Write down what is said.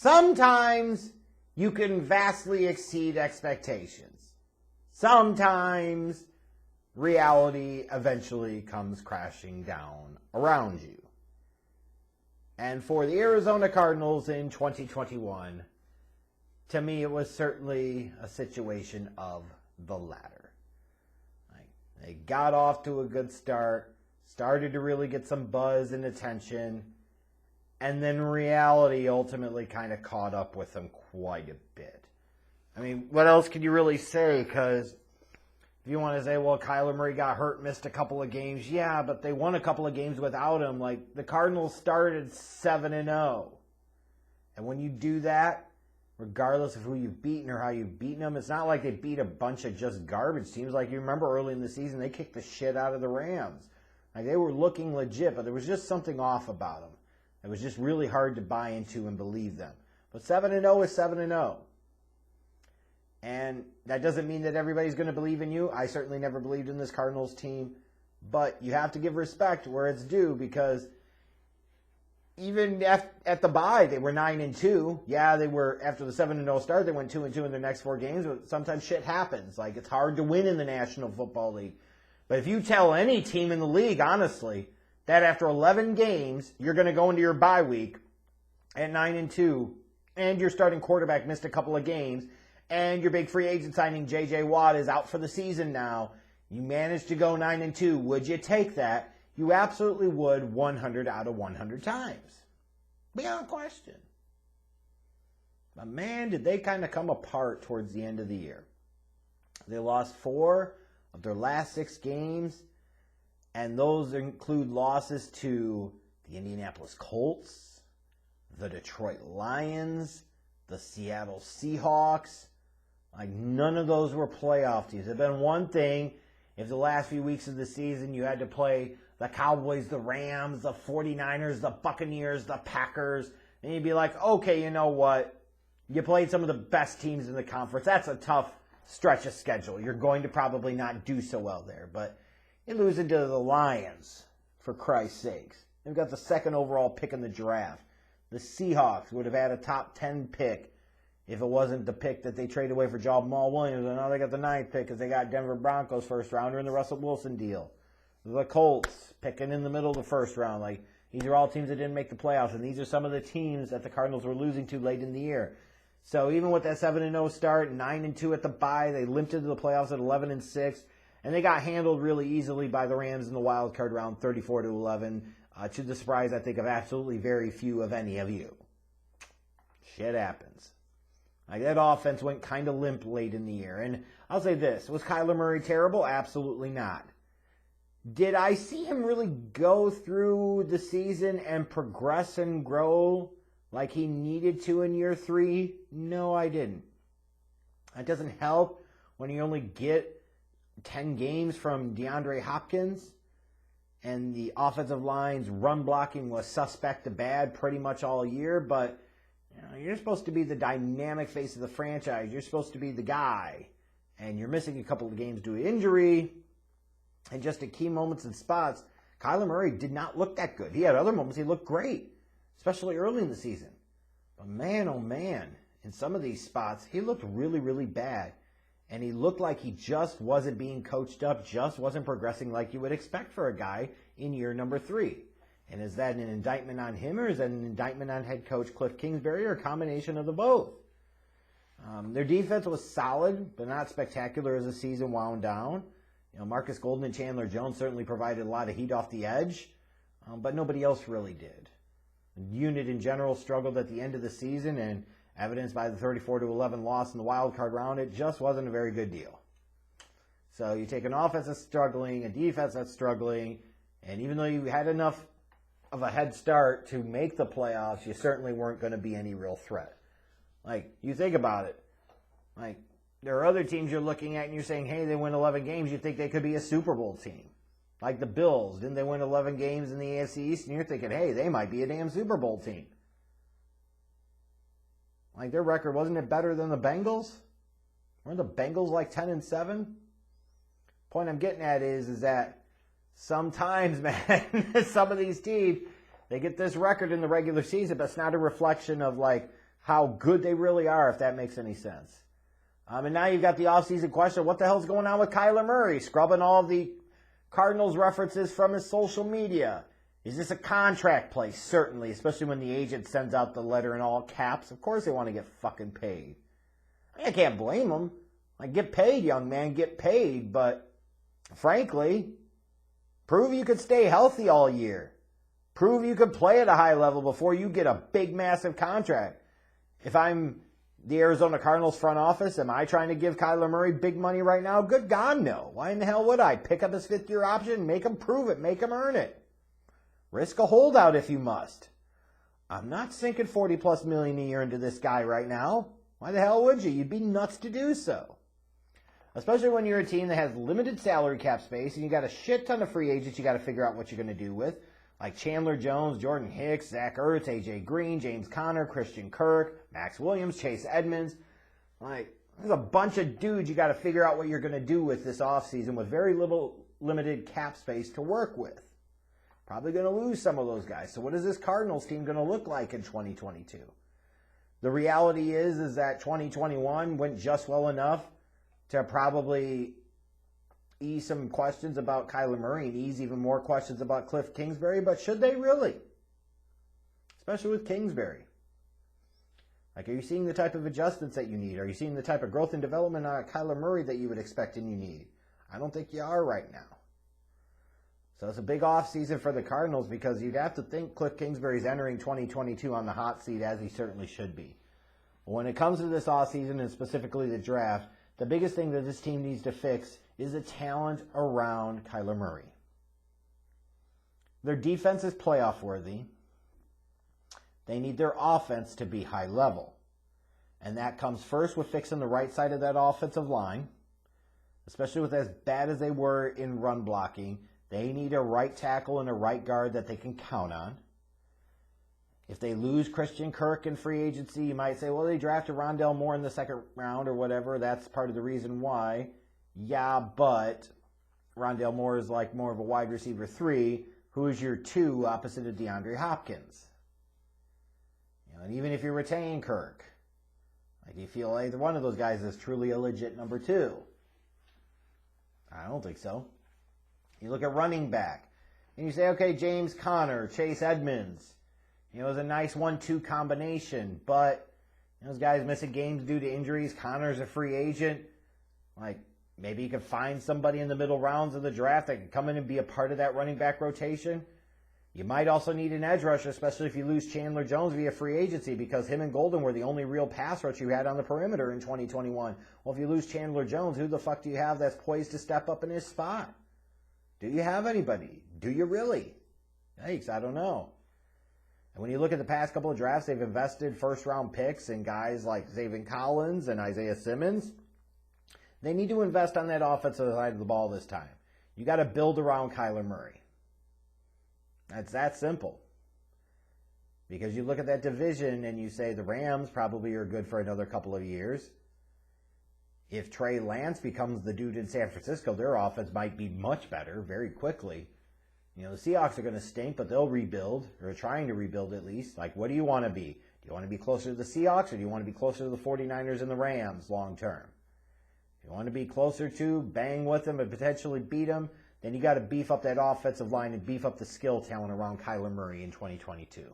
Sometimes you can vastly exceed expectations. Sometimes reality eventually comes crashing down around you. And for the Arizona Cardinals in 2021, to me it was certainly a situation of the latter. They got off to a good start, started to really get some buzz and attention, and then reality ultimately kind of caught up with them quite a bit. I mean, what else can you really say? Because if you want to say, well, Kyler Murray got hurt, missed a couple of games, yeah, but they won a couple of games without him. Like, the Cardinals started 7-0. And when you do that, regardless of who you've beaten or how you've beaten them, it's not like they beat a bunch of just garbage teams. Like, you remember early in the season, they kicked the shit out of the Rams. Like, they were looking legit, but there was just something off about them. It was just really hard to buy into and believe them. But 7-0 is 7-0. And that doesn't mean that everybody's going to believe in you. I certainly never believed in this Cardinals team. But you have to give respect where it's due, because even at the bye, they were 9-2. Yeah, they were, after the 7-0 start, they went 2-2 in their next 4 games. But sometimes shit happens. Like, it's hard to win in the National Football League. But if you tell any team in the league, honestly, that after 11 games, you're going to go into your bye week at 9-2, and your starting quarterback missed a couple of games, and your big free agent signing, J.J. Watt, is out for the season now, you managed to go 9-2, would you take that? You absolutely would 100 out of 100 times. Beyond question. But man, did they kind of come apart towards the end of the year. They lost 4 of their last 6 games, and those include losses to the Indianapolis Colts, the Detroit Lions, the Seattle Seahawks. Like, none of those were playoff teams. It'd been one thing if the last few weeks of the season you had to play the Cowboys, the Rams, the 49ers, the Buccaneers, the Packers, and you'd be like, okay, you know what? You played some of the best teams in the conference. That's a tough stretch of schedule. You're going to probably not do so well there. But you're losing to the Lions, for Christ's sakes. They've got the 2nd overall pick in the draft. The Seahawks would have had a top 10 pick if it wasn't the pick that they traded away for Jamal Williams. And now they got the 9th pick because they got Denver Broncos first rounder in the Russell Wilson deal. The Colts picking in the middle of the first round. Like, these are all teams that didn't make the playoffs, and these are some of the teams that the Cardinals were losing to late in the year. So even with that 7-0 start, 9-2 at the bye, they limped into the playoffs at 11-6, and they got handled really easily by the Rams in the wild card round, 34-11, to the surprise, I think, of absolutely very few of any of you. Shit happens. Like, that offense went kind of limp late in the year. And I'll say this, was Kyler Murray terrible? Absolutely not. Did I see him really go through the season and progress and grow like he needed to in year 3? No, I didn't. That doesn't help when you only get 10 games from DeAndre Hopkins, and the offensive line's run blocking was suspect to bad pretty much all year. But you're supposed to be the dynamic face of the franchise. You're supposed to be the guy, and you're missing a couple of games due to injury. And just at key moments and spots, Kyler Murray did not look that good. He had other moments he looked great, especially early in the season. But man, oh man, in some of these spots, he looked really, really bad. And he looked like he just wasn't being coached up, just wasn't progressing like you would expect for a guy in year number 3. And is that an indictment on him, or is that an indictment on head coach Cliff Kingsbury, or a combination of the both? Their defense was solid, but not spectacular as the season wound down. Marcus Golden and Chandler Jones certainly provided a lot of heat off the edge, but nobody else really did. The unit in general struggled at the end of the season, and evidenced by the 34-11 loss in the wild card round, it just wasn't a very good deal. So you take an offense that's struggling, a defense that's struggling, and even though you had enough of a head start to make the playoffs, you certainly weren't going to be any real threat. Like, you think about it. Like, there are other teams you're looking at and you're saying, hey, they win 11 games, you think they could be a Super Bowl team. Like the Bills, didn't they win 11 games in the AFC East? And you're thinking, hey, they might be a damn Super Bowl team. Like, their record, wasn't it better than the Bengals? Weren't the Bengals like 10-7? Point I'm getting at is that sometimes, man, some of these teams, they get this record in the regular season, but it's not a reflection of, like, how good they really are, if that makes any sense. And now you've got the offseason question, what the hell's going on with Kyler Murray? Scrubbing all the Cardinals references from his social media. Is this a contract play? Certainly, especially when the agent sends out the letter in all caps. Of course they want to get fucking paid. I can't blame them. Like, get paid, young man, get paid. But, frankly, prove you could stay healthy all year. Prove you could play at a high level before you get a big, massive contract. If I'm the Arizona Cardinals front office, am I trying to give Kyler Murray big money right now? Good God, no. Why in the hell would I? Pick up his fifth-year option, make him prove it, make him earn it. Risk a holdout if you must. I'm not sinking $40+ million a year into this guy right now. Why the hell would you? You'd be nuts to do so. Especially when you're a team that has limited salary cap space and you got a shit ton of free agents you got to figure out what you're going to do with. Like Chandler Jones, Jordan Hicks, Zach Ertz, AJ Green, James Conner, Christian Kirk, Max Williams, Chase Edmonds. Like, there's a bunch of dudes you got to figure out what you're going to do with this offseason with very little limited cap space to work with. Probably going to lose some of those guys. So what is this Cardinals team going to look like in 2022? The reality is that 2021 went just well enough to probably ease some questions about Kyler Murray and ease even more questions about Cliff Kingsbury, but should they really? Especially with Kingsbury. Like, are you seeing the type of adjustments that you need? Are you seeing the type of growth and development on Kyler Murray that you would expect and you need? I don't think you are right now. So it's a big offseason for the Cardinals because you'd have to think Cliff Kingsbury's entering 2022 on the hot seat, as he certainly should be. But when it comes to this offseason and specifically the draft, the biggest thing that this team needs to fix is the talent around Kyler Murray. Their defense is playoff worthy. They need their offense to be high level. And that comes first with fixing the right side of that offensive line, especially with as bad as they were in run blocking. They need a right tackle and a right guard that they can count on. If they lose Christian Kirk in free agency, you might say, well, they drafted Rondale Moore in the second round or whatever. That's part of the reason why. Yeah, but Rondale Moore is like more of a wide receiver 3, who is your 2 opposite of DeAndre Hopkins. You know, and even if you retain Kirk, like, do you feel either one of those guys is truly a legit number 2? I don't think so. You look at running back, and you say, okay, James Conner, Chase Edmonds. You know, it was a nice 1-2 combination, but those guys missing games due to injuries. Conner's a free agent. Like, maybe you could find somebody in the middle rounds of the draft that could come in and be a part of that running back rotation. You might also need an edge rusher, especially if you lose Chandler Jones via free agency, because him and Golden were the only real pass rush you had on the perimeter in 2021. Well, if you lose Chandler Jones, who the fuck do you have that's poised to step up in his spot? Do you have anybody? Do you really? Yikes, I don't know. And when you look at the past couple of drafts, they've invested first-round picks in guys like Zaven Collins and Isaiah Simmons. They need to invest on that offensive side of the ball this time. You got to build around Kyler Murray. That's that simple. Because you look at that division and you say the Rams probably are good for another couple of years. If Trey Lance becomes the dude in San Francisco, their offense might be much better very quickly. You know, the Seahawks are going to stink, but they'll rebuild, or trying to rebuild at least. Like, what do you want to be? Do you want to be closer to the Seahawks, or do you want to be closer to the 49ers and the Rams long term? If you want to be closer to, bang with them and potentially beat them, then you got to beef up that offensive line and beef up the skill talent around Kyler Murray in 2022.